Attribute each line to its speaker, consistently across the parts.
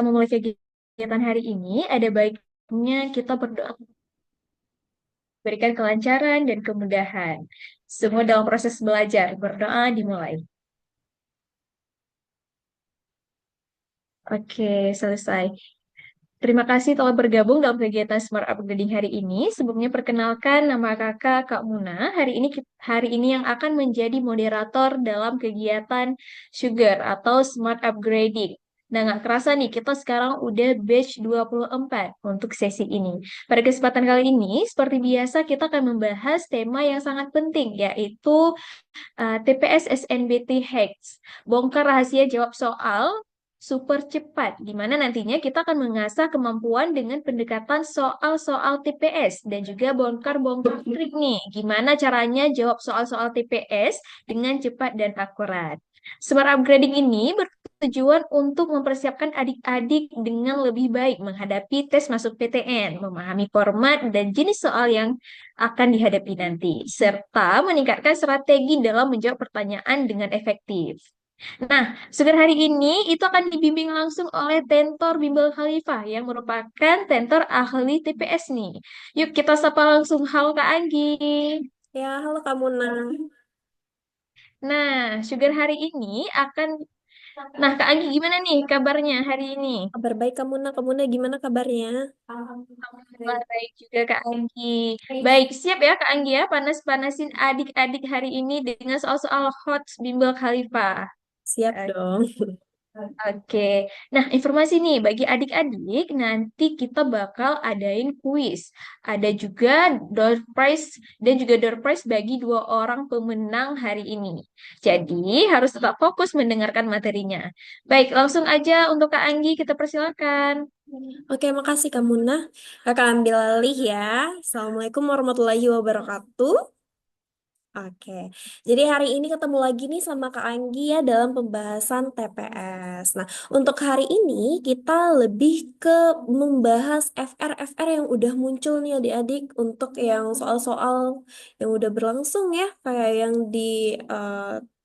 Speaker 1: memulai kegiatan hari ini, ada baiknya kita berdoa, berikan kelancaran dan kemudahan. Semua dalam proses belajar, berdoa dimulai. Oke, selesai. Terima kasih telah bergabung dalam kegiatan Smart Upgrading hari ini. Sebelumnya perkenalkan nama kakak Kak Muna. Hari ini yang akan menjadi moderator dalam kegiatan Sugar atau Smart Upgrading. Nah, nggak kerasa nih, kita sekarang udah batch 24 untuk sesi ini. Pada kesempatan kali ini, seperti biasa, kita akan membahas tema yang sangat penting, yaitu TPS SNBT Hacks. Bongkar rahasia jawab soal super cepat, di mana nantinya kita akan mengasah kemampuan dengan pendekatan soal-soal TPS dan juga bongkar-bongkar trik nih, gimana caranya jawab soal-soal TPS dengan cepat dan akurat. Smart Upgrading ini bertujuan untuk mempersiapkan adik-adik dengan lebih baik menghadapi tes masuk PTN, memahami format dan jenis soal yang akan dihadapi nanti, serta meningkatkan strategi dalam menjawab pertanyaan dengan efektif. Nah, Sugar hari ini itu akan dibimbing langsung oleh Tentor Bimbel Khalifah yang merupakan tentor ahli TPS nih. Yuk kita sapa langsung. Halo Kak Anggi.
Speaker 2: Ya, halo Kak Muna.
Speaker 1: Nah, Sugar hari ini akan... Nah, Kak Anggi gimana nih kabarnya hari ini?
Speaker 2: Kabar baik Kak Muna. Kak Muna gimana kabarnya?
Speaker 1: Alhamdulillah baik juga Kak Anggi. Baik, siap ya Kak Anggi ya, panas-panasin adik-adik hari ini dengan soal-soal hot Bimbel Khalifah.
Speaker 2: Siap dong.
Speaker 1: Oke, nah informasi nih bagi adik-adik nanti kita bakal adain kuis. Ada juga door prize dan juga door prize bagi dua orang pemenang hari ini. Jadi harus tetap fokus mendengarkan materinya. Baik, langsung aja untuk Kak Anggi kita persilakan.
Speaker 2: Oke, makasih Kak Muna. Kakak ambil alih ya. Assalamualaikum warahmatullahi wabarakatuh. Oke, jadi hari ini ketemu lagi nih sama Kak Anggi ya dalam pembahasan TPS. Nah, untuk hari ini kita lebih ke membahas FR-FR yang udah muncul nih adik-adik untuk yang soal-soal yang udah berlangsung ya, kayak yang di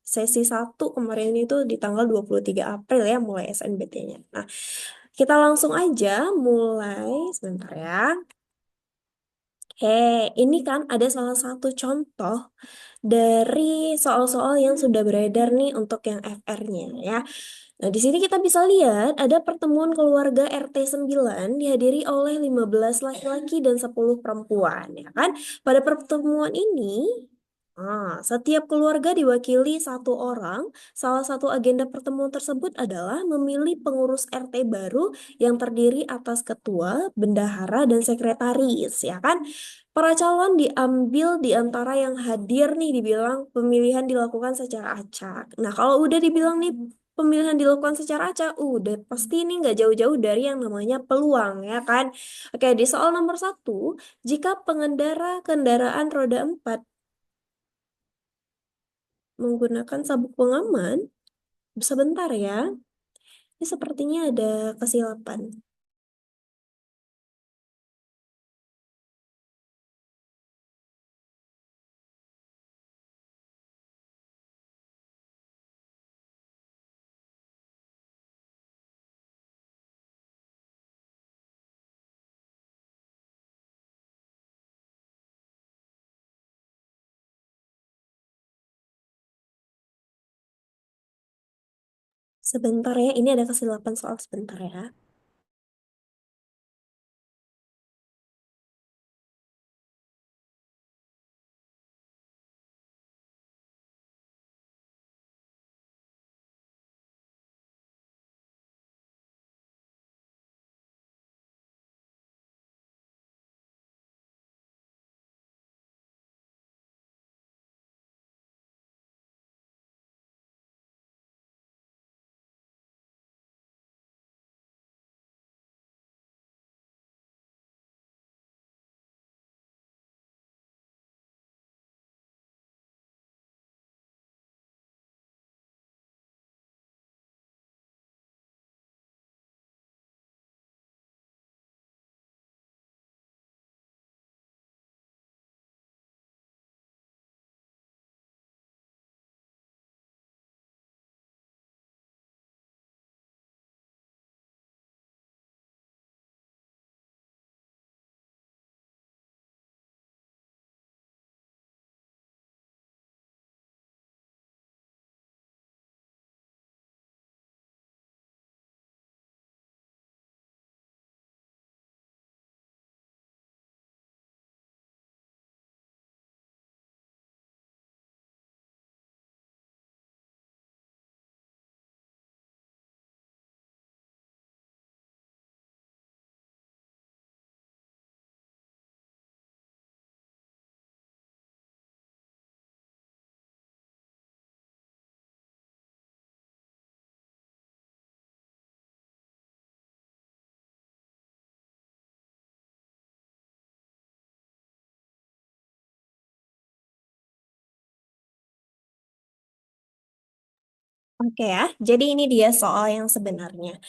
Speaker 2: sesi 1 kemarin itu di tanggal 23 April ya mulai SNBT-nya. Nah, kita langsung aja mulai sebentar ya. Ini kan ada salah satu contoh dari soal-soal yang sudah beredar nih untuk yang FR-nya ya. Nah, di sini kita bisa lihat ada pertemuan keluarga RT 9 dihadiri oleh 15 laki-laki dan 10 perempuan ya kan. Pada pertemuan ini setiap keluarga diwakili satu orang. Salah satu agenda pertemuan tersebut adalah memilih pengurus RT baru yang terdiri atas ketua, bendahara, dan sekretaris ya kan. Para calon diambil di antara yang hadir nih dibilang pemilihan dilakukan secara acak. Nah, kalau udah dibilang nih pemilihan dilakukan secara acak, udah pasti ini nggak jauh-jauh dari yang namanya peluang ya kan. Oke, di soal nomor 1, jika pengendara kendaraan roda 4 menggunakan sabuk pengaman, sebentar ya, ini sepertinya ada kesilapan. Sebentar ya, ini ada kesilapan soal sebentar ya. Oke ya, jadi ini dia soal yang sebenarnya.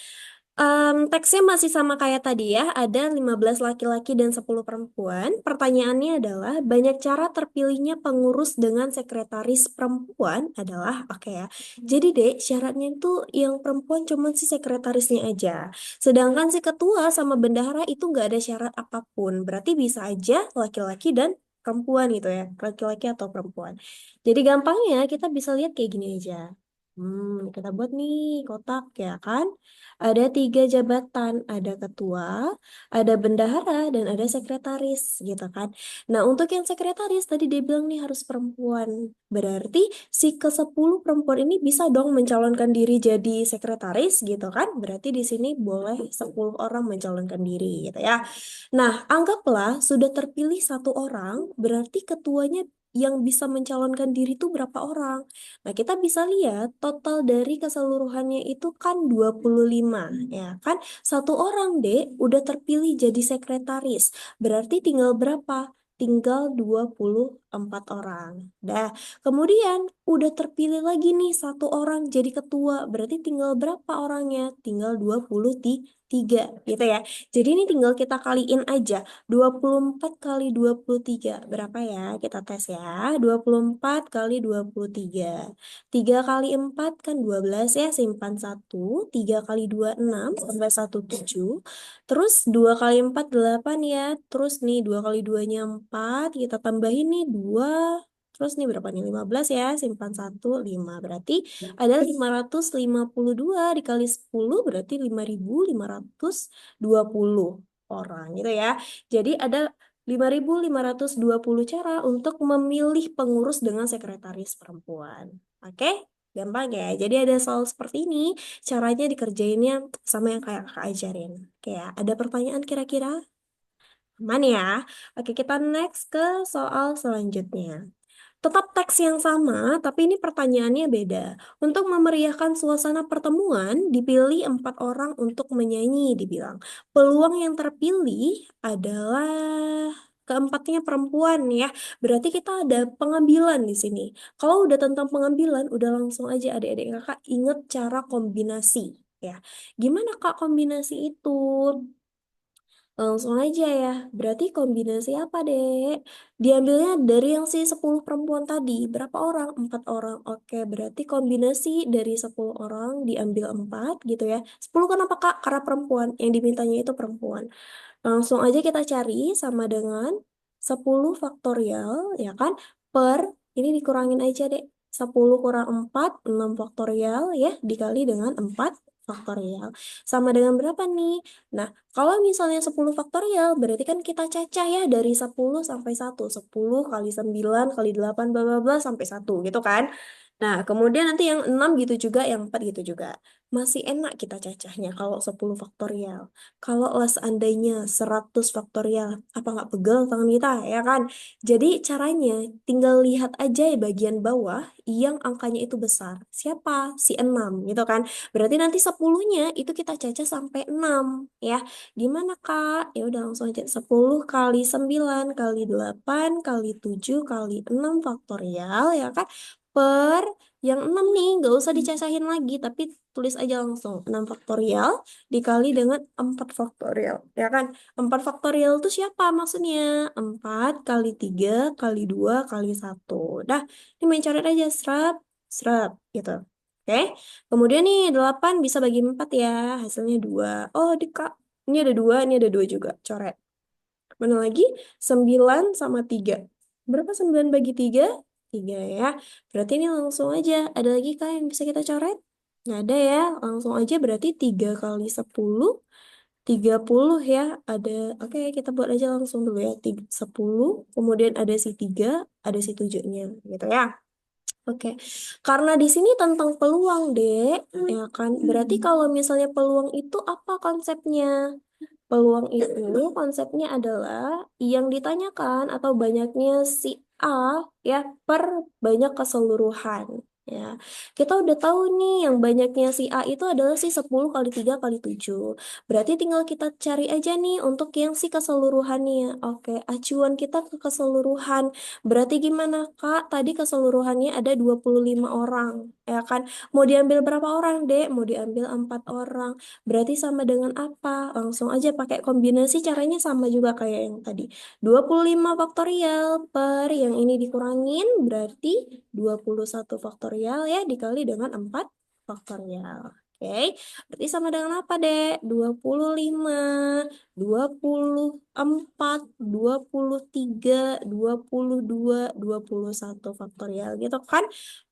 Speaker 2: Teksnya masih sama kayak tadi ya, ada 15 laki-laki dan 10 perempuan. Pertanyaannya adalah, banyak cara terpilihnya pengurus dengan sekretaris perempuan adalah, oke ya. Jadi dek, syaratnya itu yang perempuan cuman si sekretarisnya aja. Sedangkan si ketua sama bendahara itu nggak ada syarat apapun. Berarti bisa aja laki-laki dan perempuan gitu ya, laki-laki atau perempuan. Jadi gampangnya kita bisa lihat kayak gini aja. Kita buat nih kotak ya kan? Ada 3 jabatan, ada ketua, ada bendahara, dan ada sekretaris gitu kan. Nah, untuk yang sekretaris tadi dia bilang nih harus perempuan. Berarti si ke-10 perempuan ini bisa dong mencalonkan diri jadi sekretaris gitu kan. Berarti di sini boleh 10 orang mencalonkan diri gitu ya. Nah, anggaplah sudah terpilih satu orang, berarti ketuanya yang bisa mencalonkan diri itu berapa orang? Nah, kita bisa lihat total dari keseluruhannya itu kan 25, ya kan? Satu orang, Dek, udah terpilih jadi sekretaris. Berarti tinggal berapa? Tinggal 24 orang. Dah, kemudian udah terpilih lagi nih satu orang jadi ketua. Berarti tinggal berapa orangnya? Tinggal 23 gitu ya. Jadi ini tinggal kita kaliin aja. 24 kali 23 berapa ya? Kita tes ya. 24 kali 23. 3 kali 4 kan 12 ya, simpan 1. 3 kali 2 6, sampai 1 7. Terus 2 kali 4 8 ya. Terus nih 2 kali 2-nya 4. Kita tambahin nih 2. Terus nih berapa nih? 15 ya, simpan 1 5. Berarti ada 552 dikali 10 berarti 5.520 orang gitu ya. Jadi ada 5.520 cara untuk memilih pengurus dengan sekretaris perempuan. Oke? Gampang ya. Jadi ada soal seperti ini, caranya dikerjainnya sama yang kayak kakak ajarin. Oke ya, ada pertanyaan kira-kira? Aman ya? Oke, kita next ke soal selanjutnya. Tetap teks yang sama, tapi ini pertanyaannya beda. Untuk memeriahkan suasana pertemuan, dipilih 4 orang untuk menyanyi, dibilang. Peluang yang terpilih adalah keempatnya perempuan ya. Berarti kita ada pengambilan di sini. Kalau udah tentang pengambilan, udah langsung aja adik-adik kakak inget cara kombinasi ya. Gimana kak kombinasi itu? Langsung aja ya. Berarti kombinasi apa, Dek? Diambilnya dari yang si 10 perempuan tadi. Berapa orang? 4 orang. Oke, berarti kombinasi dari 10 orang diambil 4 gitu ya. 10 kenapa, Kak? Karena perempuan. Yang dimintanya itu perempuan. Langsung aja kita cari sama dengan 10 faktorial, ya kan? Per, ini dikurangin aja, Dek. 10 kurang 4 6 faktorial ya, dikali dengan 4 faktorial. Sama dengan berapa nih? Nah, kalau misalnya 10 faktorial, berarti kan kita cacah ya dari 10 sampai 1. 10 kali 9 kali 8 bla bla bla sampai 1 gitu kan. Nah, kemudian nanti yang 6 gitu juga, yang 4 gitu juga. Masih enak kita cacahnya kalau 10 faktorial. Kalau lah seandainya 100 faktorial, apa nggak pegel tangan kita, ya kan? Jadi caranya tinggal lihat aja ya bagian bawah yang angkanya itu besar. Siapa? Si 6 gitu kan. Berarti nanti 10-nya itu kita cacah sampai 6 ya. Gimana Kak? Ya udah langsung aja 10 kali 9 kali 8 kali 7 kali 6 faktorial ya kan? Per yang 6 nih nggak usah dicacahin lagi tapi tulis aja langsung 6 faktorial dikali dengan 4 faktorial ya kan? 4 faktorial itu siapa maksudnya? 4 kali 3 kali 2 kali 1. Dah, ini main coret aja serap serap gitu. Oke. Kemudian nih 8 bisa bagi 4 ya. Hasilnya 2. Oh, Kak. Ini ada 2, ini ada 2 juga. Coret. Mana lagi? 9 sama 3. Berapa 9 bagi 3? 3 ya. Berarti ini langsung aja. Ada lagi Kak yang bisa kita coret? Nggak ada ya. Langsung aja berarti 3 kali 10. 30 ya. Ada. Oke, kita buat aja langsung dulu ya. 10. Kemudian ada si 3. Ada si 7-nya. Gitu ya. Oke, karena di sini tentang peluang, Dek, ya kan? Berarti kalau misalnya peluang itu apa konsepnya? Peluang itu konsepnya adalah yang ditanyakan atau banyaknya si A ya per banyak keseluruhan. Ya, kita udah tahu nih yang banyaknya si A itu adalah si 10 kali 3 kali 7. Berarti tinggal kita cari aja nih untuk yang si keseluruhannya. Oke, acuan kita ke keseluruhan. Berarti gimana, Kak? Tadi keseluruhannya ada 25 orang. Ya kan? Mau diambil berapa orang, Dek? Mau diambil 4 orang. Berarti sama dengan apa? Langsung aja pakai kombinasi, caranya sama juga kayak yang tadi. 25 faktorial per yang ini dikurangin berarti 21 faktorial ya dikali dengan 4 faktorial. Oke, berarti sama dengan apa, Dek? 25, 24, 23, 22, 21 faktorial gitu kan?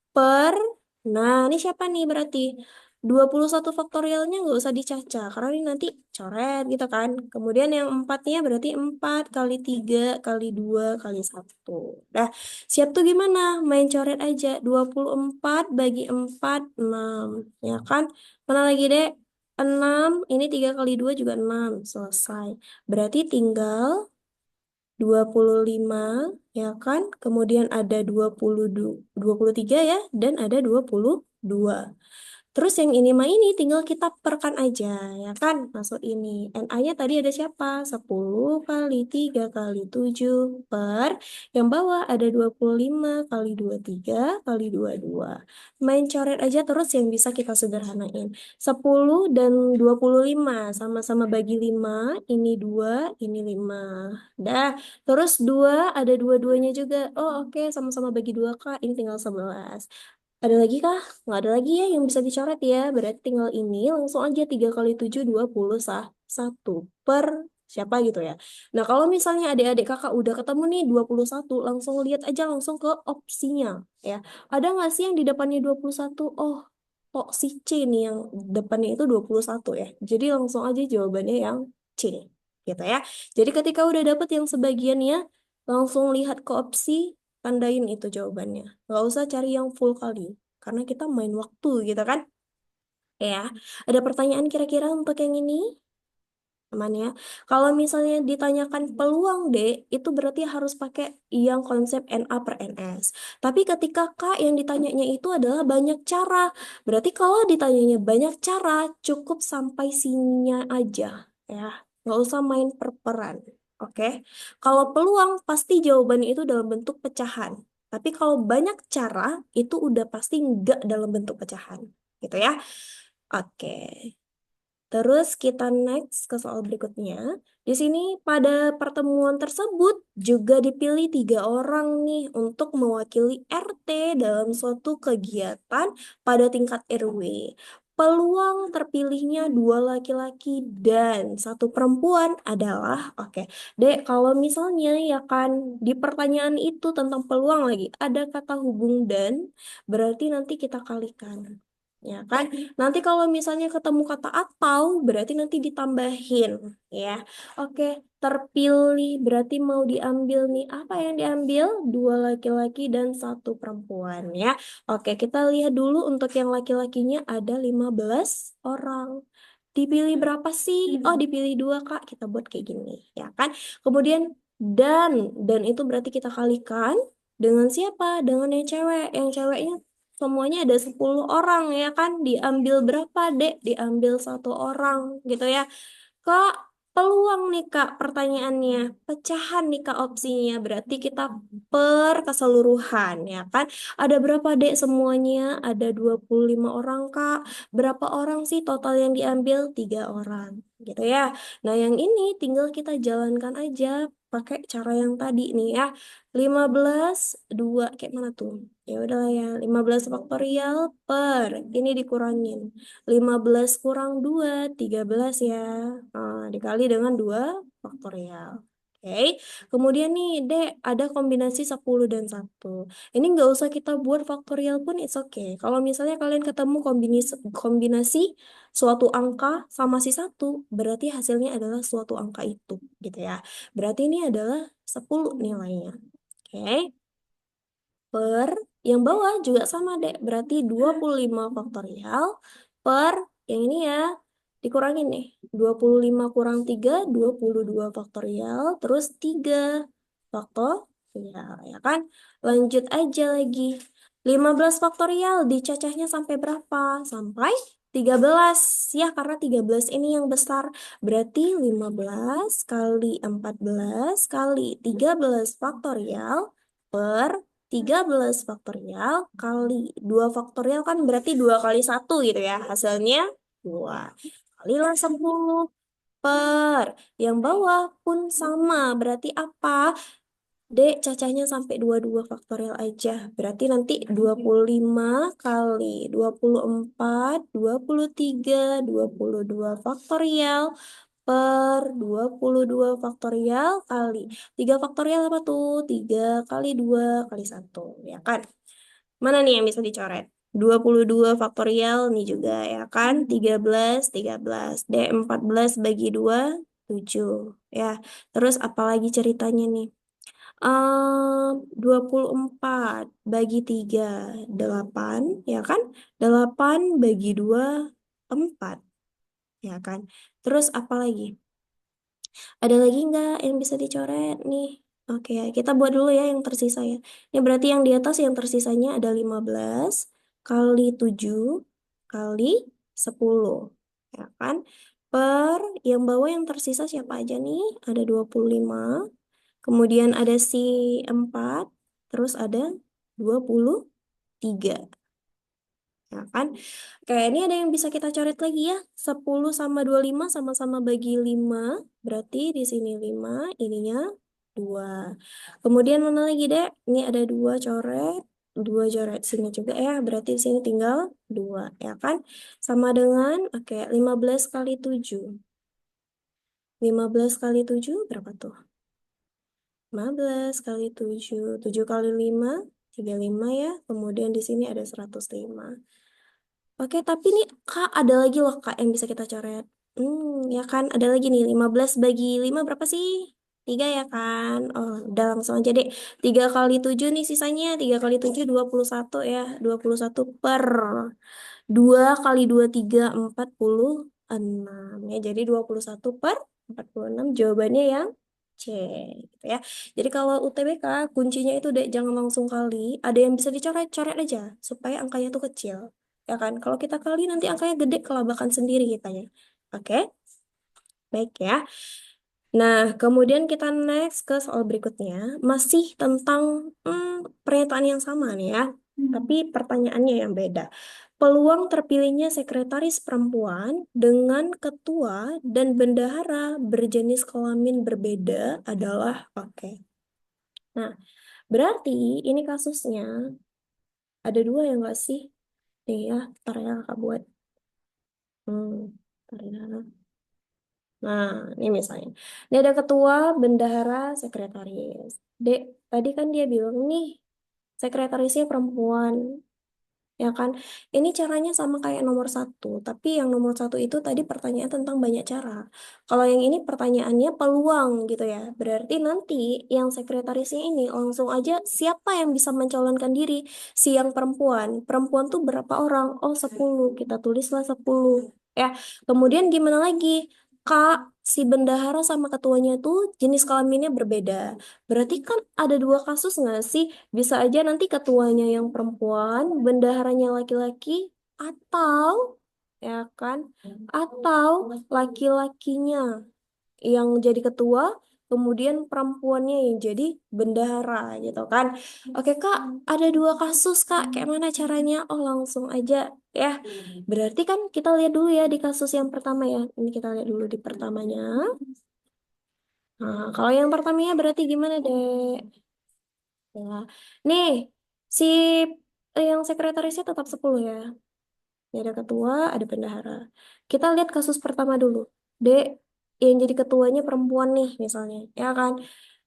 Speaker 2: Per, nah ini siapa nih berarti? 21 faktorialnya nggak usah dicacah, karena ini nanti coret gitu kan. Kemudian yang empatnya berarti 4 kali 3 kali 2 kali 1. Nah, siap tuh gimana? Main coret aja. 24 bagi 4, 6. Ya kan? Mana lagi, Dek? 6, ini 3 kali 2 juga 6. Selesai. Berarti tinggal 25 ya kan? Kemudian ada 23 ya, dan ada 22. Terus yang ini mah ini tinggal kita perkan aja, ya kan? Masuk ini. NA-nya tadi ada siapa? 10 kali 3 kali 7 per yang bawah ada 25 kali 23 kali 22. Main coret aja terus yang bisa kita sederhanain. 10 dan 25 sama-sama bagi 5, ini 2, ini 5. Dah, terus 2 ada dua-duanya juga. Oh, oke, sama-sama bagi 2, Kak. Ini tinggal 11. Ada lagi kah? Nggak ada lagi ya yang bisa dicoret ya. Berarti tinggal ini langsung aja 3 kali 7 21 per siapa gitu ya. Nah, kalau misalnya adik-adik kakak udah ketemu nih 21, langsung lihat aja langsung ke opsinya ya. Ada nggak sih yang di depannya 21? Oh, kok si C nih yang depannya itu 21 ya. Jadi langsung aja jawabannya yang C gitu ya. Jadi ketika udah dapet yang sebagiannya, langsung lihat ke opsi, tandain itu jawabannya. Nggak usah cari yang full kali, karena kita main waktu gitu kan. Ya, ada pertanyaan kira-kira untuk yang ini? Aman ya. Kalau misalnya ditanyakan peluang D, itu berarti harus pakai yang konsep NA per NS. Tapi ketika K yang ditanyanya itu adalah banyak cara. Berarti kalau ditanyanya banyak cara, cukup sampai sininya aja. Ya, nggak usah main per-peran. Oke. Kalau peluang, pasti jawabannya itu dalam bentuk pecahan. Tapi kalau banyak cara, itu udah pasti nggak dalam bentuk pecahan. Gitu ya. Oke. Terus kita next ke soal berikutnya. Di sini pada pertemuan tersebut juga dipilih 3 orang nih untuk mewakili RT dalam suatu kegiatan pada tingkat RW. Peluang terpilihnya 2 laki-laki dan 1 perempuan adalah, oke, Dek, kalau misalnya ya kan di pertanyaan itu tentang peluang lagi ada kata hubung dan, berarti nanti kita kalikan. Ya kan? Nanti kalau misalnya ketemu kata atau, berarti nanti ditambahin, ya. Oke, terpilih berarti mau diambil nih. Apa yang diambil? 2 laki-laki dan 1 perempuan, ya. Oke, kita lihat dulu untuk yang laki-lakinya ada 15 orang. Dipilih berapa sih? Oh, dipilih 2, Kak. Kita buat kayak gini, ya kan? Kemudian dan itu berarti kita kalikan dengan siapa? Dengan yang cewek. Yang ceweknya semuanya ada 10 orang ya kan, diambil berapa, Dek? Diambil 1 orang gitu ya. Kak, peluang nih Kak pertanyaannya, pecahan nih Kak opsinya, berarti kita per keseluruhan ya kan. Ada berapa, Dek? Semuanya ada 25 orang Kak. Berapa orang sih total yang diambil? 3 orang gitu ya. Nah yang ini tinggal kita jalankan aja pakai cara yang tadi nih ya. 15 2 kayak mana tuh? Ya udahlah ya, 15 faktorial per ini dikurangin. 15 kurang 2 13 ya. Dikali dengan 2 faktorial. Oke. Kemudian nih, Dek, ada kombinasi 10 dan 1. Ini nggak usah kita buat faktorial pun it's okay. Kalau misalnya kalian ketemu kombinasi suatu angka sama si 1, berarti hasilnya adalah suatu angka itu, gitu ya. Berarti ini adalah 10 nilainya. Oke. Per yang bawah juga sama, Dek. Berarti 25 faktorial per yang ini ya. Dikurangin nih. 25 kurang 3 22 faktorial. Terus 3 faktorial. Ya kan? Lanjut aja lagi. 15 faktorial dicacahnya sampai berapa? Sampai 13 ya, karena 13 ini yang besar. Berarti 15 kali 14 kali 13 faktorial per 13 faktorial kali 2 faktorial, kan berarti 2 kali 1 gitu ya. Hasilnya 2. Kalilah 10 per yang bawah pun sama. Berarti apa? Dek, cacahnya sampai 22 faktorial aja. Berarti nanti 25 kali 24, 23, 22 faktorial per 22 faktorial kali 3 faktorial apa tuh? 3 kali 2 kali 1, ya kan? Mana nih yang bisa dicoret? 22 faktorial nih juga, ya kan? 13, 13. D, 14 bagi 2, 7. Ya, terus apalagi ceritanya nih? 24 bagi 3 8, ya kan? 8 bagi 2 4, ya kan? Terus apa lagi? Ada lagi nggak yang bisa dicoret nih? Oke, kita buat dulu ya yang tersisa ya. Ini berarti yang di atas yang tersisanya ada 15 kali 7 kali 10, ya kan? Per yang bawah yang tersisa siapa aja nih? Ada 25. Kemudian ada si 4, terus ada 23, ya kan? Kayak ini ada yang bisa kita coret lagi ya. 10 sama 25 sama-sama bagi 5, berarti di sini 5, ininya 2. Kemudian mana lagi, Dek? Ini ada 2 coret, 2 coret sini juga ya, berarti di sini tinggal 2, ya kan? Sama dengan, oke, 15 kali 7. 15 kali 7 berapa tuh? 15 kali 7, 7 kali 5, 35 ya. Kemudian di sini ada 105. Oke, tapi nih Kak, ada lagi loh Kak yang bisa kita coret. Ya kan, ada lagi nih, 15 bagi 5 berapa sih? 3 ya kan? Oh, udah langsung aja deh. 3 kali 7 nih sisanya. 3 kali 7, 21 ya. 21 per 2 kali 2, 3, 46. Ya, jadi 21 per 46, jawabannya yang C, gitu ya. Jadi kalau UTBK kuncinya itu deh, jangan langsung kali. Ada yang bisa dicoret, coret aja supaya angkanya tuh kecil. Ya kan? Kalau kita kali nanti angkanya gede, kelabakan sendiri kitanya. Oke, baik ya. Nah, kemudian kita next ke soal berikutnya. Masih tentang pernyataan yang sama nih ya. Tapi pertanyaannya yang beda. Peluang terpilihnya sekretaris perempuan dengan ketua dan bendahara berjenis kelamin berbeda adalah oke. Nah, berarti ini kasusnya ada dua ya nggak sih? Nih ya, ntar ya kakak buat. Ntar ya. Nah, ini misalnya. Ini ada ketua, bendahara, sekretaris. Dek, tadi kan dia bilang nih, sekretarisnya perempuan. Ya kan? Ini caranya sama kayak nomor satu, tapi yang nomor satu itu tadi pertanyaan tentang banyak cara. Kalau yang ini pertanyaannya peluang gitu ya. Berarti nanti yang sekretarisnya ini langsung aja siapa yang bisa mencalonkan diri? Si yang perempuan. Perempuan tuh berapa orang? Oh, 10. Kita tulislah 10. Ya, kemudian gimana lagi? Kak, si bendahara sama ketuanya tuh jenis kelaminnya berbeda. Berarti kan ada dua kasus nggak sih? Bisa aja nanti ketuanya yang perempuan, bendaharanya laki-laki, atau ya kan, atau laki-lakinya yang jadi ketua, kemudian perempuannya yang jadi bendahara gitu kan. Oke Kak, ada dua kasus Kak, kayak mana caranya? Oh langsung aja ya. Berarti kan kita lihat dulu ya di kasus yang pertama ya. Ini kita lihat dulu di pertamanya. Nah, kalau yang pertamanya berarti gimana deh? Ya. Nih, si yang sekretarisnya tetap 10 ya. Ini ada ketua, ada bendahara. Kita lihat kasus pertama dulu. Dek, yang jadi ketuanya perempuan nih misalnya. Ya kan?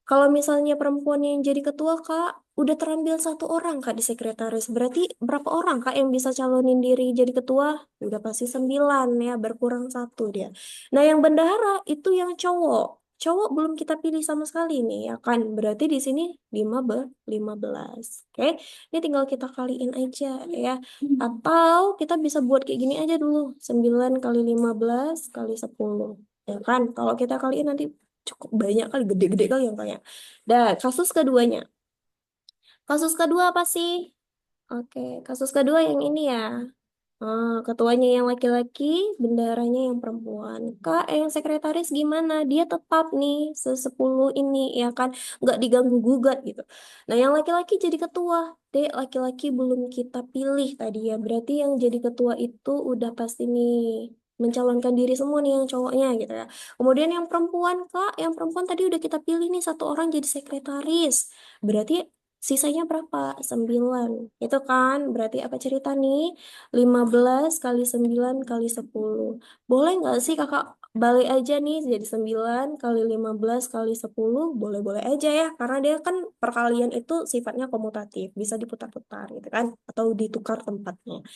Speaker 2: Kalau misalnya perempuan yang jadi ketua, Kak, udah terambil satu orang, Kak, di sekretaris. Berarti berapa orang, Kak, yang bisa calonin diri jadi ketua? Udah pasti 9 ya, berkurang satu dia. Nah, yang bendahara itu yang cowok. Cowok belum kita pilih sama sekali nih, ya kan? Berarti di sini 15. Oke, ini tinggal kita kaliin aja ya. Atau kita bisa buat kayak gini aja dulu. 9 kali 15 kali 10. Ya kan? Kalau kita kaliin nanti cukup banyak kali, gede-gede kali yang banyak. Dan kasus keduanya. Kasus kedua apa sih? Oke, kasus kedua yang ini ya. Ketuanya yang laki-laki, bendaharanya yang perempuan. Kak, yang sekretaris gimana? Dia tetap nih se-10 ini ya kan, nggak diganggu gugat gitu. Nah, yang laki-laki jadi ketua. Dek, laki-laki belum kita pilih tadi ya. Berarti yang jadi ketua itu udah pasti nih mencalonkan diri semua nih yang cowoknya gitu ya. Kemudian yang perempuan, Kak, yang perempuan tadi udah kita pilih nih satu orang jadi sekretaris. Berarti sisanya berapa? 9. Itu kan berarti apa cerita nih? 15 kali 9 kali 10. Boleh nggak sih kakak balik aja nih jadi 9 kali 15 kali 10? Boleh-boleh aja ya. Karena dia kan perkalian itu sifatnya komutatif. Bisa diputar-putar gitu kan. Atau ditukar tempatnya.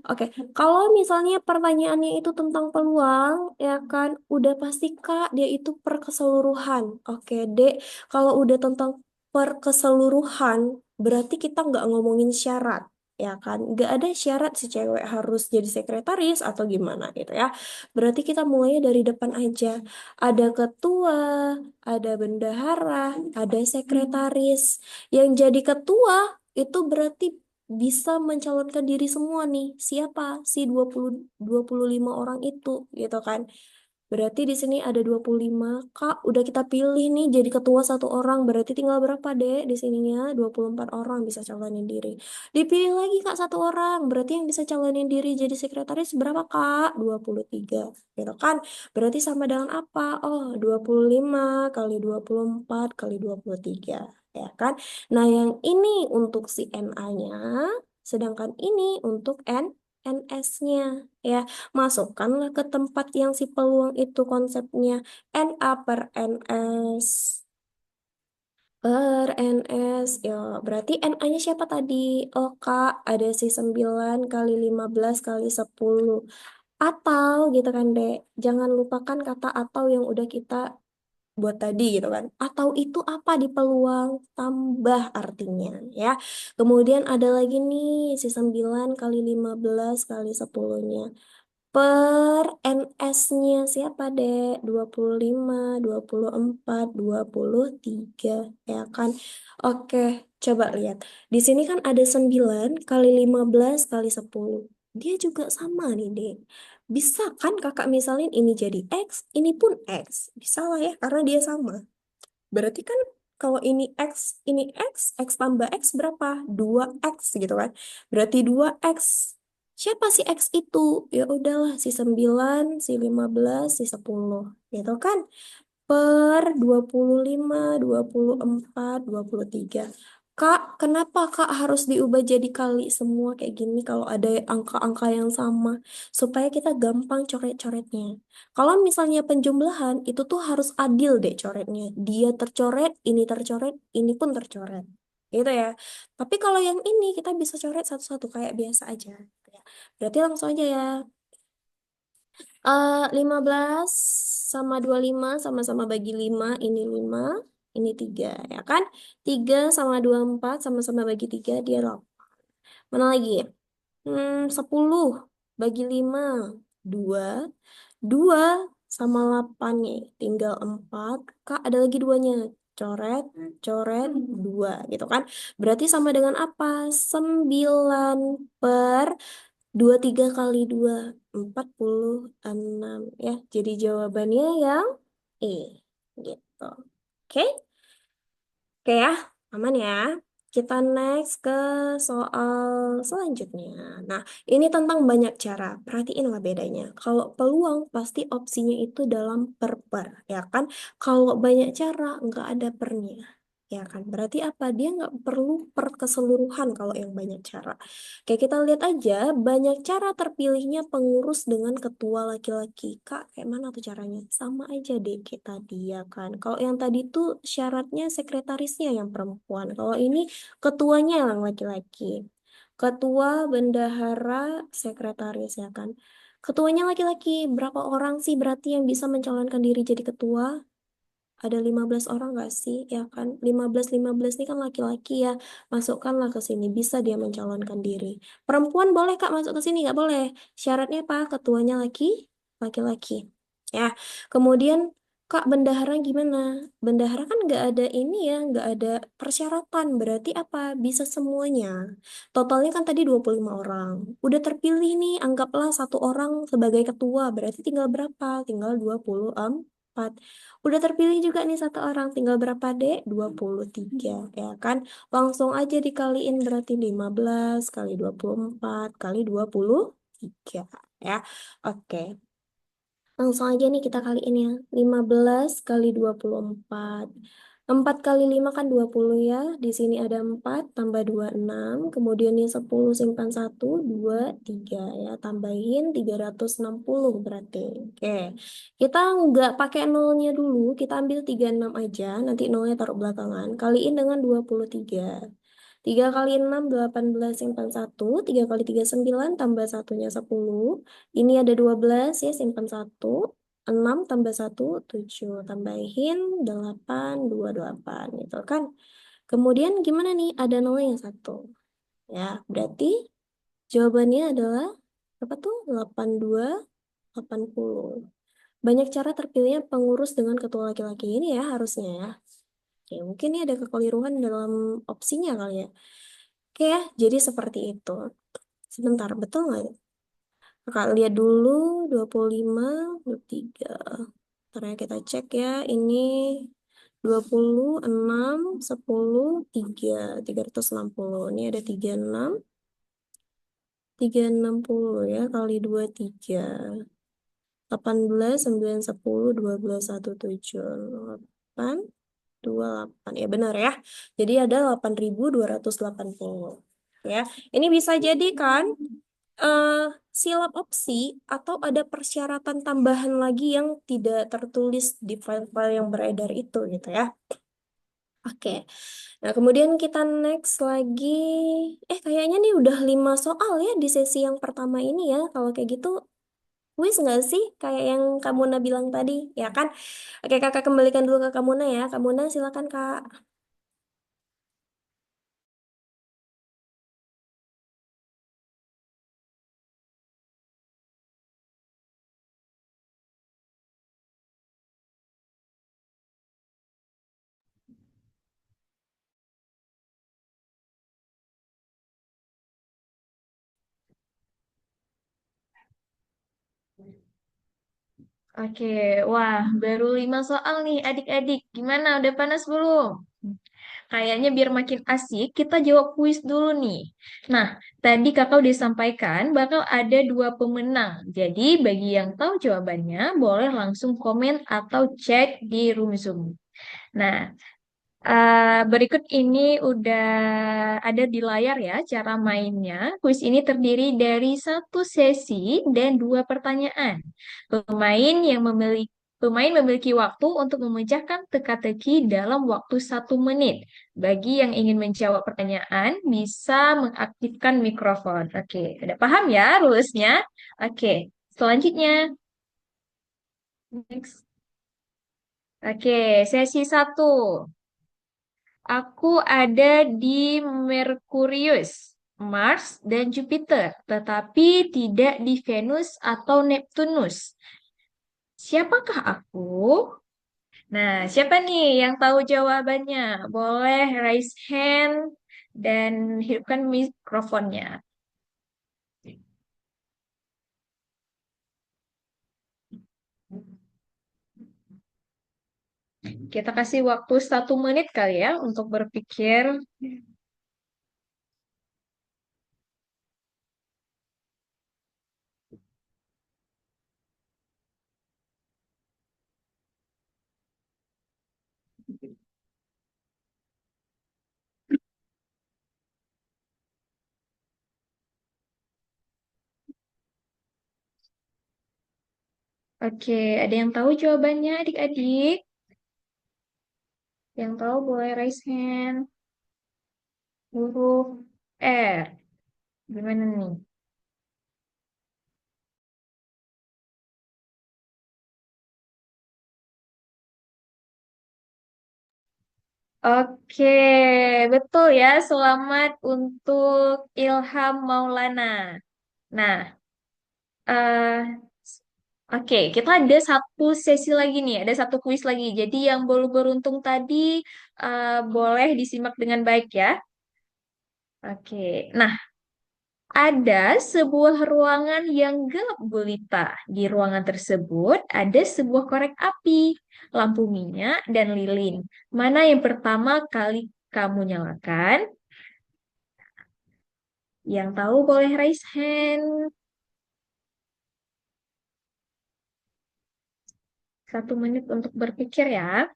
Speaker 2: Oke, kalau misalnya pertanyaannya itu tentang peluang, ya kan, udah pasti Kak, dia itu per keseluruhan. Oke, Dek, kalau udah tentang per keseluruhan, berarti kita nggak ngomongin syarat, ya kan? Nggak ada syarat si cewek harus jadi sekretaris atau gimana gitu ya. Berarti kita mulai dari depan aja. Ada ketua, ada bendahara, ada sekretaris. Yang jadi ketua itu berarti bisa mencalonkan diri semua nih. Siapa si 25 orang itu gitu kan. Berarti di sini ada 25. Kak, udah kita pilih nih jadi ketua satu orang. Berarti tinggal berapa, Dek? Di sininya 24 orang bisa calonin diri. Dipilih lagi, Kak, satu orang. Berarti yang bisa calonin diri jadi sekretaris berapa, Kak? 23. Gitu kan? Berarti sama dengan apa? Oh, 25 kali 24 kali 23. Ya kan? Nah, yang ini untuk si NA-nya, sedangkan ini untuk NS-nya. Ya, masukkanlah ke tempat yang si peluang itu konsepnya NA per NS per NS. Ya, berarti NA-nya siapa tadi? Oh, Kak, ada si 9 kali 15 kali 10. Atau gitu kan, Dek. Jangan lupakan kata atau yang udah kita buat tadi gitu kan. Atau itu apa di peluang tambah artinya ya. Kemudian ada lagi nih si 9 kali 15 kali 10-nya. Per NS-nya siapa, Dek? 25, 24, 23, ya kan? Oke, coba lihat. Di sini kan ada 9 kali 15 kali 10. Dia juga sama nih, Dek. Bisa kan kakak misalin ini jadi X, ini pun X. Bisa lah ya, karena dia sama. Berarti kan kalau ini X tambah X berapa? 2X gitu kan. Berarti 2X. Siapa si X itu? Ya udahlah, si 9 si 15 si 10 gitu kan. Per 25, 24, 23. Kak, kenapa Kak harus diubah jadi kali semua kayak gini kalau ada angka-angka yang sama? Supaya kita gampang coret-coretnya. Kalau misalnya penjumlahan, itu tuh harus adil deh coretnya. Dia tercoret, ini pun tercoret. Gitu ya. Tapi kalau yang ini kita bisa coret satu-satu kayak biasa aja. Ya. Berarti langsung aja ya. 15 sama 25 sama-sama bagi 5 ini 5 ini 3 ya kan? 3 sama 24 sama-sama bagi 3 dia 8. Mana lagi? 10 bagi 5 2 2 sama 8 nih, tinggal 4. Kak, ada lagi duanya. Coret, coret, 2 gitu kan. Berarti sama dengan apa? 9 per 23 kali 2 46 ya. Jadi jawabannya yang E gitu. Oke? Oke ya, aman ya. Kita next ke soal selanjutnya. Nah, ini tentang banyak cara. Perhatiinlah bedanya. Kalau peluang pasti opsinya itu dalam per, ya kan? Kalau banyak cara nggak ada pernya. Ya kan, berarti apa? Dia nggak perlu per keseluruhan kalau yang banyak cara. Kayak kita lihat aja, banyak cara terpilihnya pengurus dengan ketua laki-laki. Kak, kayak mana tuh caranya? Sama aja deh kayak tadi ya kan. Kalau yang tadi tuh syaratnya sekretarisnya yang perempuan. Kalau ini ketuanya yang laki-laki. Ketua, bendahara, sekretaris ya kan. Ketuanya laki-laki. Berapa orang sih berarti yang bisa mencalonkan diri jadi ketua? Ada 15 orang nggak sih? Ya kan, 15 ini kan laki-laki ya. Masukkanlah ke sini, bisa dia mencalonkan diri. Perempuan boleh Kak masuk ke sini? Nggak boleh. Syaratnya apa? Ketuanya laki-laki. Ya, kemudian Kak, bendahara gimana? Bendahara kan nggak ada ini ya, nggak ada persyaratan. Berarti apa? Bisa semuanya. Totalnya kan tadi 25 orang. Udah terpilih nih, anggaplah satu orang sebagai ketua. Berarti tinggal berapa? Tinggal 24. Udah terpilih juga nih satu orang. Tinggal berapa, Dek? 23, ya kan? Langsung aja dikaliin berarti 15 kali 24 kali 23, ya. Oke. Langsung aja nih kita kaliin ya. 15 kali 24. 4 kali 5 kan 20 ya. Di sini ada 4 tambah 2 6. Kemudian ini 10 simpan 1 2 3 ya. Tambahin 360 berarti. Oke. Kita nggak pakai nolnya dulu. Kita ambil 36 aja. Nanti nolnya taruh belakangan. Kaliin dengan 23. 3 kali 6 18 simpan 1. 3 kali 3 9 tambah satunya 10. Ini ada 12 ya, simpan 1. 6 tambah 1 7. Tambahin 8 2 8 gitu kan. Kemudian gimana nih? Ada nolnya 1. Ya, berarti jawabannya adalah berapa tuh? 82 80. Banyak cara terpilihnya pengurus dengan ketua laki-laki ini ya harusnya ya. Oke, mungkin ini ada kekeliruan dalam opsinya kali ya. Oke ya, jadi seperti itu. Sebentar, betul nggak ya? Kakak lihat dulu 25, 23. Ntar ya kita cek ya. Ini 26, 10, 3. 360. Ini ada 36, 360 ya. Kali 2, 3. 18, 9, 10, 12, 1, 7. 8, 28. Ya benar ya. Jadi ada 8.280. Ya. Ini bisa jadi kan eh silap opsi atau ada persyaratan tambahan lagi yang tidak tertulis di file-file yang beredar itu gitu ya. Oke. Nah, kemudian kita next lagi. Kayaknya nih udah 5 soal ya di sesi yang pertama ini ya. Kalau kayak gitu, wis nggak sih? Kayak yang Kak Muna bilang tadi, ya kan? Oke, kakak kembalikan dulu ke Kak Muna ya. Kak Muna, silakan Kak.
Speaker 1: Oke, wah, baru 5 soal nih adik-adik. Gimana, udah panas belum? Kayaknya biar makin asik, kita jawab kuis dulu nih. Nah, tadi kakak udah sampaikan bakal ada 2 pemenang. Jadi, bagi yang tahu jawabannya, boleh langsung komen atau cek di room Zoom. Nah, berikut ini udah ada di layar ya cara mainnya. Kuis ini terdiri dari 1 sesi dan 2 pertanyaan. Pemain yang memiliki Pemain memiliki waktu untuk memecahkan teka-teki dalam waktu 1 menit. Bagi yang ingin menjawab pertanyaan, bisa mengaktifkan mikrofon. Oke, udah paham ya rules-nya? Oke, selanjutnya. Next. Oke, sesi 1. Aku ada di Merkurius, Mars, dan Jupiter, tetapi tidak di Venus atau Neptunus. Siapakah aku? Nah, siapa nih yang tahu jawabannya? Boleh raise hand dan hidupkan mikrofonnya. Kita kasih waktu 1 menit kali ya untuk berpikir. Oke, ada yang tahu jawabannya adik-adik? Yang tahu boleh raise hand. Huruf R. Gimana nih? Oke, betul ya. Selamat untuk Ilham Maulana. Nah, eh Oke, kita ada satu sesi lagi nih, ada satu kuis lagi. Jadi yang belum beruntung tadi boleh disimak dengan baik ya. Oke, nah ada sebuah ruangan yang gelap gulita. Di ruangan tersebut ada sebuah korek api, lampu minyak, dan lilin. Mana yang pertama kali kamu nyalakan? Yang tahu boleh raise hand. 1 menit untuk berpikir ya.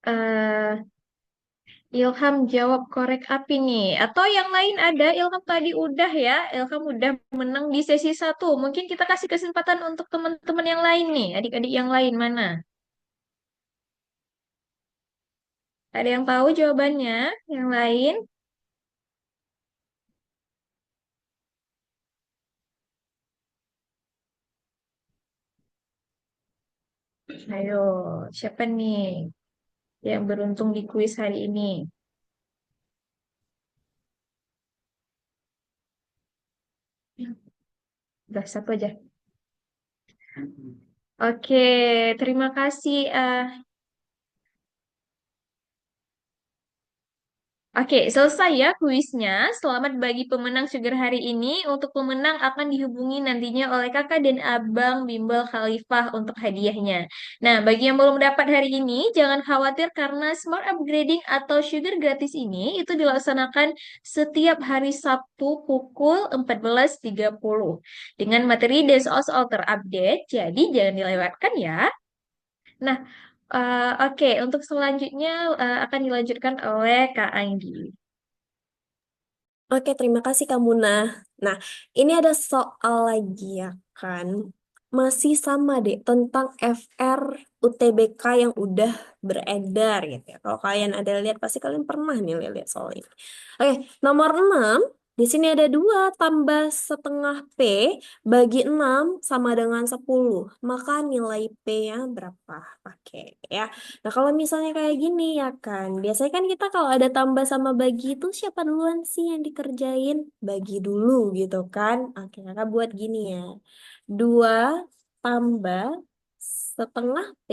Speaker 1: eh Ilham jawab korek api nih. Atau yang lain ada, Ilham tadi udah ya. Ilham udah menang di sesi satu. Mungkin kita kasih kesempatan untuk teman-teman yang lain nih. Adik-adik yang lain mana? Ada yang tahu jawabannya? Yang lain? Ayo, siapa nih yang beruntung di kuis hari ini? Udah satu aja. Oke, terima kasih. Oke, selesai ya kuisnya. Selamat bagi pemenang Sugar hari ini. Untuk pemenang akan dihubungi nantinya oleh kakak dan abang Bimbel Khalifah untuk hadiahnya. Nah, bagi yang belum dapat hari ini, jangan khawatir karena Smart Upgrading atau Sugar gratis ini itu dilaksanakan setiap hari Sabtu pukul 14.30 dengan materi dan soal-soal terupdate. Jadi jangan dilewatkan ya. Nah, oke, untuk selanjutnya akan dilanjutkan oleh Kak Anggi.
Speaker 2: Oke, terima kasih Kak Munah. Nah, ini ada soal lagi ya kan. Masih sama deh tentang FR UTBK yang udah beredar gitu ya. Kalau kalian ada lihat, pasti kalian pernah nih lihat soal ini. Oke, nomor 6. Di sini ada 2 tambah setengah P bagi 6 sama dengan 10. Maka nilai P-nya berapa? Pakai ya. Nah, kalau misalnya kayak gini ya kan, biasanya kan kita kalau ada tambah sama bagi itu siapa duluan sih yang dikerjain? Bagi dulu gitu kan. Oke, kakak buat gini ya. 2 tambah setengah P,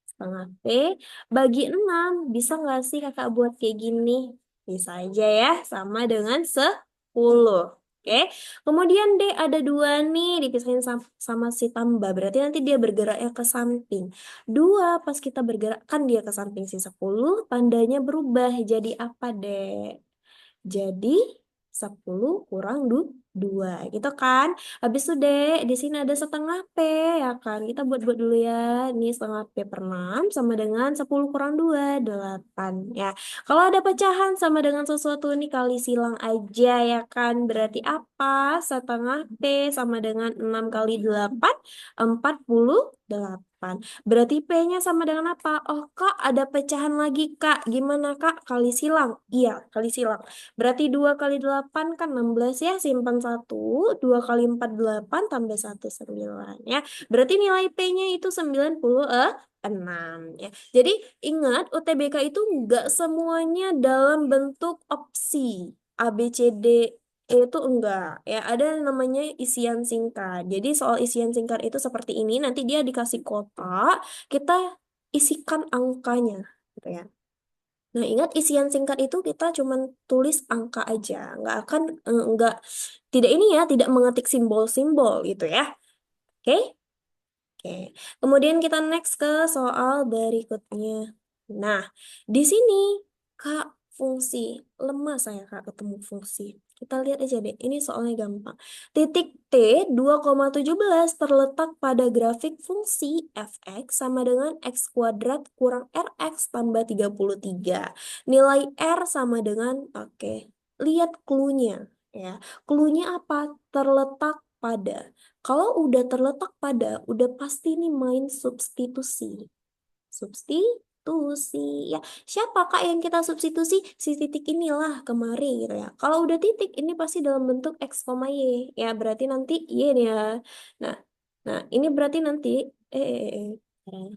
Speaker 2: setengah P bagi 6. Bisa nggak sih kakak buat kayak gini? Bisa aja ya, sama dengan 10. Oke, kemudian D ada 2 nih dipisahin sama si tambah. Berarti nanti dia bergeraknya ke samping. 2 pas kita bergerak kan dia ke samping si 10, tandanya berubah jadi apa, Dek? Jadi 10 kurang 2 gitu kan. Habis itu Dek, di sini ada setengah P ya kan. Kita buat-buat dulu ya. Ini setengah P per 6 sama dengan 10 kurang 2 8 ya. Kalau ada pecahan sama dengan sesuatu ini kali silang aja ya kan. Berarti apa? Setengah P sama dengan 6 kali 8 48. Berarti P-nya sama dengan apa? Oh, Kak, ada pecahan lagi, Kak. Gimana, Kak? Kali silang? Iya, kali silang. Berarti 2 kali 8 kan 16 ya, simpan 1. 2 kali 4 8 tambah 1 9 ya. Berarti nilai P-nya itu 96 ya. Jadi ingat UTBK itu nggak semuanya dalam bentuk opsi A, B, C, D, itu enggak ya, ada yang namanya isian singkat. Jadi soal isian singkat itu seperti ini, nanti dia dikasih kotak, kita isikan angkanya gitu ya. Nah, ingat isian singkat itu kita cuman tulis angka aja, nggak akan nggak tidak ini ya, tidak mengetik simbol-simbol gitu ya. Oke? Oke. Kemudian kita next ke soal berikutnya. Nah, di sini Kak fungsi lemah saya Kak ketemu fungsi. Kita lihat aja deh, ini soalnya gampang. Titik T 2,17 terletak pada grafik fungsi fx sama dengan x kuadrat kurang rx tambah 33. Nilai r sama dengan, oke, lihat clue-nya ya. Clue-nya apa? Terletak pada. Kalau udah terletak pada, udah pasti nih main substitusi. Substitusi ya. Siapa Kak yang kita substitusi? Si titik inilah kemari gitu ya. Kalau udah titik ini pasti dalam bentuk X, Y. Ya, berarti nanti Y nih ya. Nah, nah ini berarti nanti eh, eh, eh.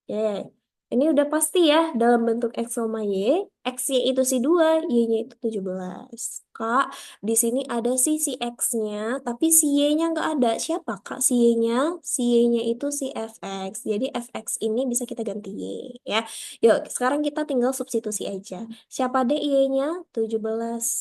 Speaker 2: Ya, Ini udah pasti ya, dalam bentuk X sama Y. X-nya itu si 2, Y-nya itu 17. Kak, di sini ada sih si X-nya, tapi si Y-nya nggak ada. Siapa Kak si Y-nya? Si Y-nya itu si FX. Jadi FX ini bisa kita ganti Y ya. Yuk, sekarang kita tinggal substitusi aja. Siapa deh Y-nya? 17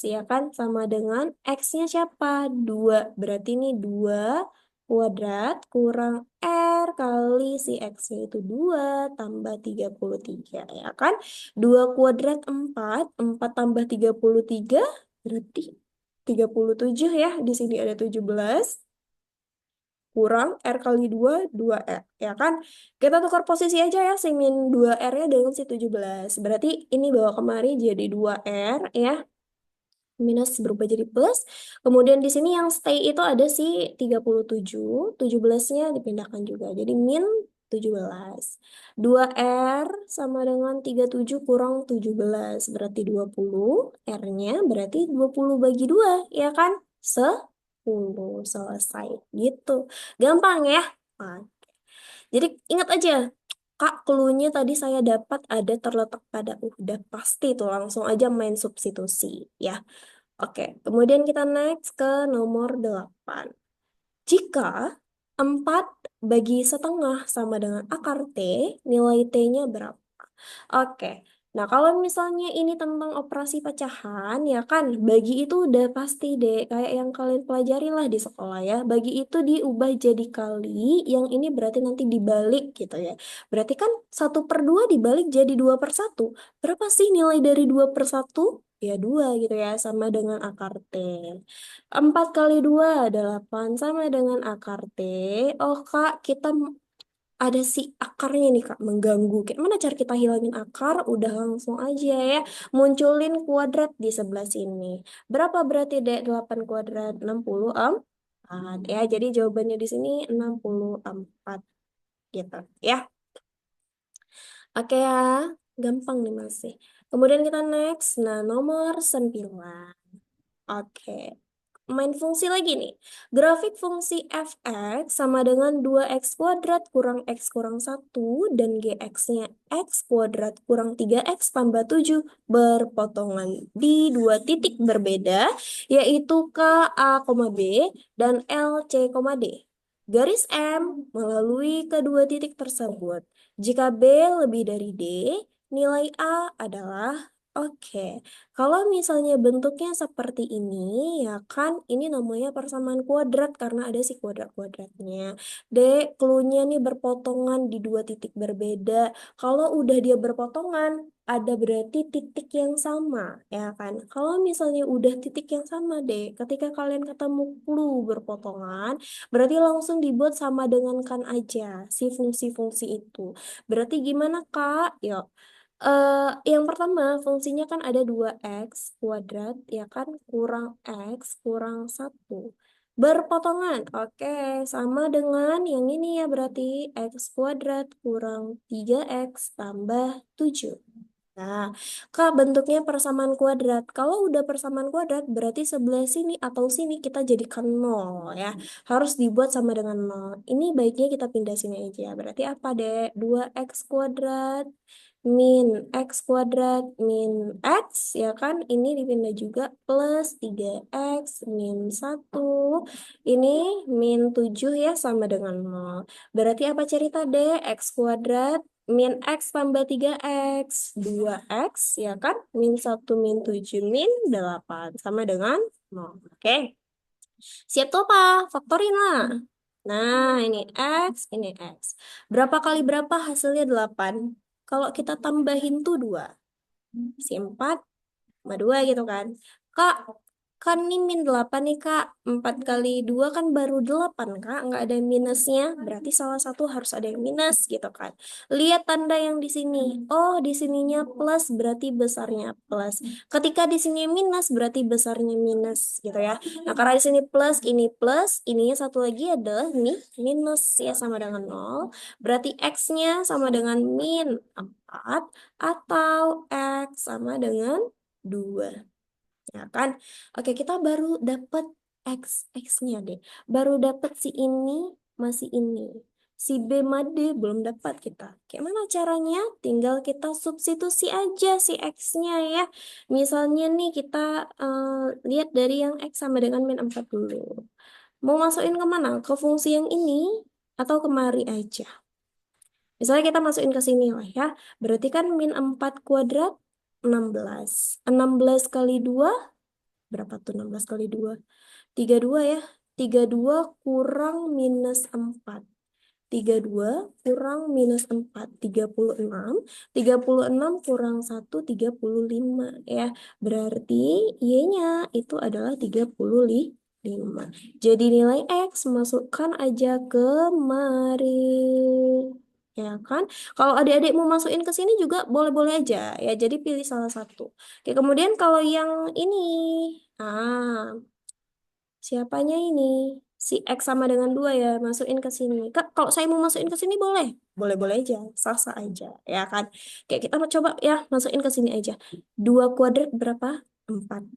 Speaker 2: ya kan? Sama dengan X-nya siapa? 2. Berarti ini 2 kuadrat kurang R kali si X-nya itu 2 tambah 33 ya kan? 2 kuadrat 4, 4 tambah 33 berarti 37 ya. Di sini ada 17 kurang R kali 2 2R ya kan? Kita tukar posisi aja ya, si min 2R-nya dengan si 17. Berarti ini bawa kemari jadi 2R ya, minus berubah jadi plus. Kemudian di sini yang stay itu ada si 37, 17-nya dipindahkan juga. Jadi min 17. 2R sama dengan 37 kurang 17, berarti 20. R-nya berarti 20 bagi 2, ya kan? 10. Selesai. Gitu. Gampang ya? Nah, jadi ingat aja, Kak, clue-nya tadi saya dapat ada terletak pada udah pasti itu langsung aja main substitusi ya. Oke, kemudian kita next ke nomor 8. Jika 4 bagi setengah sama dengan akar T, nilai T-nya berapa? Oke, nah kalau misalnya ini tentang operasi pecahan, ya kan, bagi itu udah pasti deh, kayak yang kalian pelajari lah di sekolah ya. Bagi itu diubah jadi kali, yang ini berarti nanti dibalik gitu ya. Berarti kan 1/2 dibalik jadi 2/1. Berapa sih nilai dari 2/1? Ya 2 gitu ya, sama dengan akar T. 4 kali 2 8 sama dengan akar T. Oh Kak, kita ada si akarnya nih Kak, mengganggu. Kayak mana cara kita hilangin akar? Udah langsung aja ya, munculin kuadrat di sebelah sini. Berapa berarti dek 8 kuadrat? 64. Ya, jadi jawabannya di sini 64 gitu ya. Oke ya, gampang nih masih. Kemudian kita next. Nah, nomor 9. Oke. Main fungsi lagi nih. Grafik fungsi fx sama dengan 2x kuadrat kurang x kurang 1 dan gx-nya x kuadrat kurang 3x tambah 7 berpotongan di dua titik berbeda, yaitu K, A, B dan L, C, D. Garis M melalui kedua titik tersebut. Jika B lebih dari D, nilai A adalah oke. Kalau misalnya bentuknya seperti ini, ya kan, ini namanya persamaan kuadrat karena ada si kuadrat-kuadratnya. D, clue-nya nih berpotongan di dua titik berbeda. Kalau udah dia berpotongan, ada berarti titik yang sama, ya kan? Kalau misalnya udah titik yang sama, D, ketika kalian ketemu clue berpotongan, berarti langsung dibuat sama dengan kan aja si fungsi-fungsi itu. Berarti gimana, Kak? Yuk. Yang pertama, fungsinya kan ada 2x kuadrat, ya kan, kurang x kurang 1. Berpotongan, oke, sama dengan yang ini ya, berarti x kuadrat kurang 3x tambah 7. Nah, Kak, bentuknya persamaan kuadrat. Kalau udah persamaan kuadrat, berarti sebelah sini atau sini kita jadikan 0 ya. Harus dibuat sama dengan 0. Ini baiknya kita pindah sini aja. Berarti apa, Dek? 2x kuadrat min x kuadrat min x, ya kan? Ini dipindah juga plus 3x min 1. Ini min 7 ya, sama dengan 0. Berarti apa cerita, Dek? X kuadrat min X tambah 3X. 2X, ya kan? Min 1 min 7 min 8. Sama dengan 0. Oke. Siap tuh apa? Faktorin lah. Nah, ini X, ini X. Berapa kali berapa hasilnya 8? Kalau kita tambahin tuh 2. Si 4 sama 2 gitu kan. Kak, kan ini min 8 nih Kak. 4 kali 2 kan baru 8 Kak. Nggak ada minusnya. Berarti salah satu harus ada yang minus gitu kan. Lihat tanda yang di sini. Oh, di sininya plus berarti besarnya plus. Ketika di sini minus berarti besarnya minus gitu ya. Nah, karena di sini plus, ininya satu lagi adalah minus ya, sama dengan 0. Berarti X-nya sama dengan min 4 atau X sama dengan 2. Ya kan? Oke, kita baru dapat X, X-nya deh. Baru dapat si ini masih ini. Si B ma D belum dapat kita. Kayak mana caranya? Tinggal kita substitusi aja si X-nya ya. Misalnya nih kita lihat dari yang X sama dengan min 4 dulu. Mau masukin kemana? Ke fungsi yang ini atau kemari aja? Misalnya kita masukin ke sini lah ya. Berarti kan min 4 kuadrat 16. 16 kali 2 berapa tuh 16 kali 2? 32 ya. 32 kurang minus 4. 32 kurang minus 4, 36. 36 kurang 1, 35 ya. Berarti Y-nya itu adalah 35. Jadi nilai X masukkan aja ke mari. Ya kan? Kalau adik-adik mau masukin ke sini juga boleh-boleh aja ya. Jadi pilih salah satu. Oke, kemudian kalau yang ini, ah, siapanya ini? Si X sama dengan 2 ya, masukin ke sini. Kak, kalau saya mau masukin ke sini boleh? Boleh-boleh aja, sah-sah aja, ya kan? Kayak kita mau coba ya, masukin ke sini aja. 2 kuadrat berapa? 4.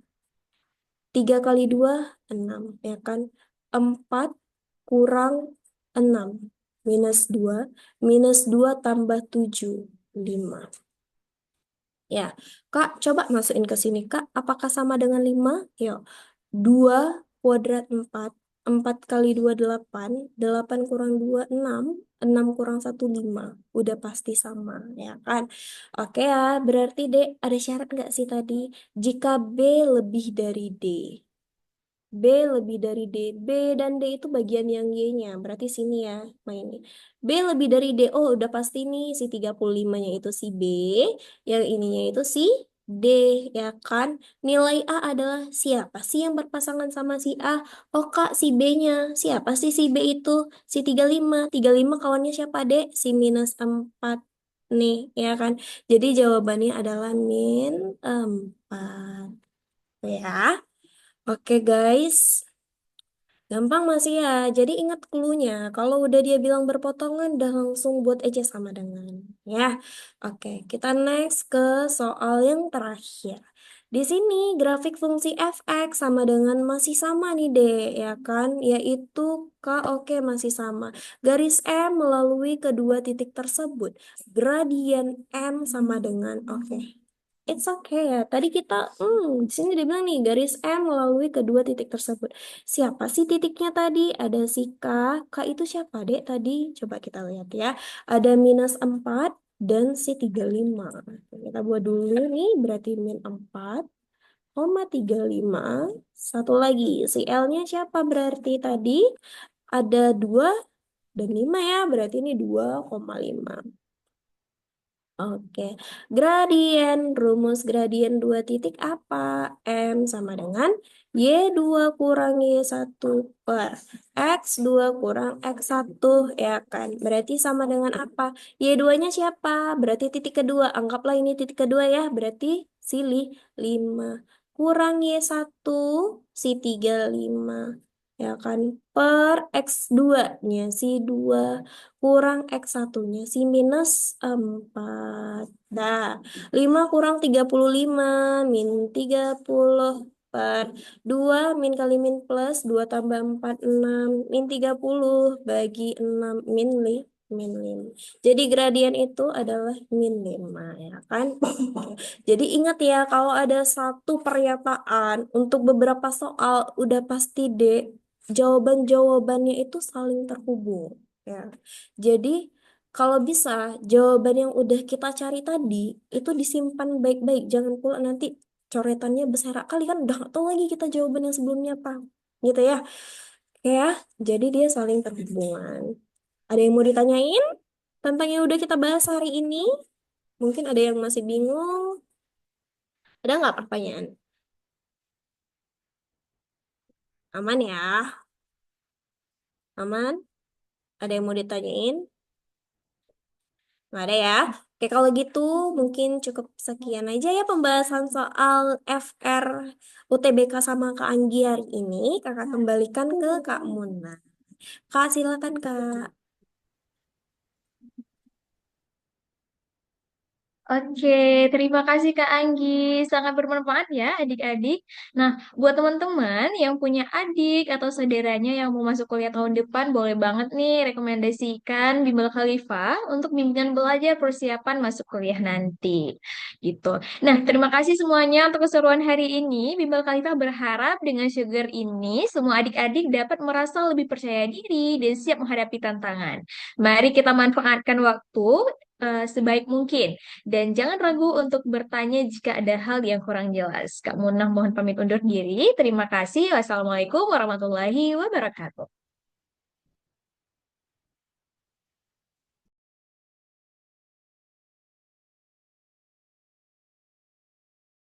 Speaker 2: 3 kali 2 6, ya kan? 4 kurang 6. Minus 2. Minus 2 tambah 7 5. Ya, Kak, coba masukin ke sini, Kak. Apakah sama dengan 5? Yuk. 2 kuadrat 4. 4 kali 2 8. 8 kurang 2 6. 6 kurang 1 5. Udah pasti sama, ya kan? Oke ya, berarti D, ada syarat nggak sih tadi? Jika B lebih dari D. B lebih dari D. B dan D itu bagian yang Y-nya. Berarti sini ya mainnya. B lebih dari D. Oh, udah pasti nih si 35-nya itu si B. Yang ininya itu si D. Ya kan? Nilai A adalah siapa sih yang berpasangan sama si A? Oh, Kak, si B-nya. Siapa sih si B itu? Si 35. 35 kawannya siapa, Dek? Si minus 4 nih, ya kan? Jadi jawabannya adalah min 4. Ya. Oke guys, gampang masih ya. Jadi ingat clue-nya. Kalau udah dia bilang berpotongan, udah langsung buat aja sama dengan. Ya, oke. Kita next ke soal yang terakhir. Di sini grafik fungsi fx sama dengan masih sama nih deh, ya kan? Yaitu K, oke masih sama. Garis M melalui kedua titik tersebut. Gradien M sama dengan, oke. It's okay ya. Tadi kita, di sini dia bilang nih, garis M melalui kedua titik tersebut. Siapa sih titiknya tadi? Ada si K. K itu siapa, Dek, tadi? Coba kita lihat ya. Ada minus 4 dan si 35. Kita buat dulu nih, berarti min 4, 35. Satu lagi, si L-nya siapa berarti tadi? Ada 2 dan 5 ya, berarti ini 2,5. Oke, rumus gradien dua titik apa? M sama dengan Y2 kurang Y1 per X2 kurang X1, ya kan? Berarti sama dengan apa? Y2-nya siapa? Berarti titik kedua. Anggaplah ini titik kedua ya. Berarti silih 5 kurang Y1 si 35. Ya kan? Per X2-nya si 2 kurang X1-nya si minus 4. Dah, 5 kurang 35 min 30 per 2 min kali min plus 2 tambah 4 6 min 30 bagi 6 min min 5. Jadi gradien itu adalah min 5 ya kan? Jadi ingat ya kalau ada satu pernyataan untuk beberapa soal udah pasti D, jawaban-jawabannya itu saling terhubung ya. Jadi kalau bisa jawaban yang udah kita cari tadi itu disimpan baik-baik, jangan pula nanti coretannya besar kali kan udah nggak tahu lagi kita jawaban yang sebelumnya apa, gitu ya. Oke ya, jadi dia saling terhubungan. Ada yang mau ditanyain tentang yang udah kita bahas hari ini? Mungkin ada yang masih bingung. Ada nggak pertanyaan? Aman ya? Aman? Ada yang mau ditanyain? Nggak ada ya? Oke, kalau gitu mungkin cukup sekian aja ya pembahasan soal FR UTBK sama Kak Anggi hari ini. Kakak kembalikan ke Kak Muna. Kak, silakan Kak.
Speaker 1: Oke, terima kasih Kak Anggi. Sangat bermanfaat ya adik-adik. Nah, buat teman-teman yang punya adik atau saudaranya yang mau masuk kuliah tahun depan, boleh banget nih rekomendasikan Bimbel Khalifah untuk bimbingan belajar persiapan masuk kuliah nanti. Gitu. Nah, terima kasih semuanya untuk keseruan hari ini. Bimbel Khalifah berharap dengan Sugar ini, semua adik-adik dapat merasa lebih percaya diri dan siap menghadapi tantangan. Mari kita manfaatkan waktu sebaik mungkin. Dan jangan ragu untuk bertanya jika ada hal yang kurang jelas. Kak Munah mohon pamit undur diri. Terima kasih. Wassalamualaikum warahmatullahi wabarakatuh.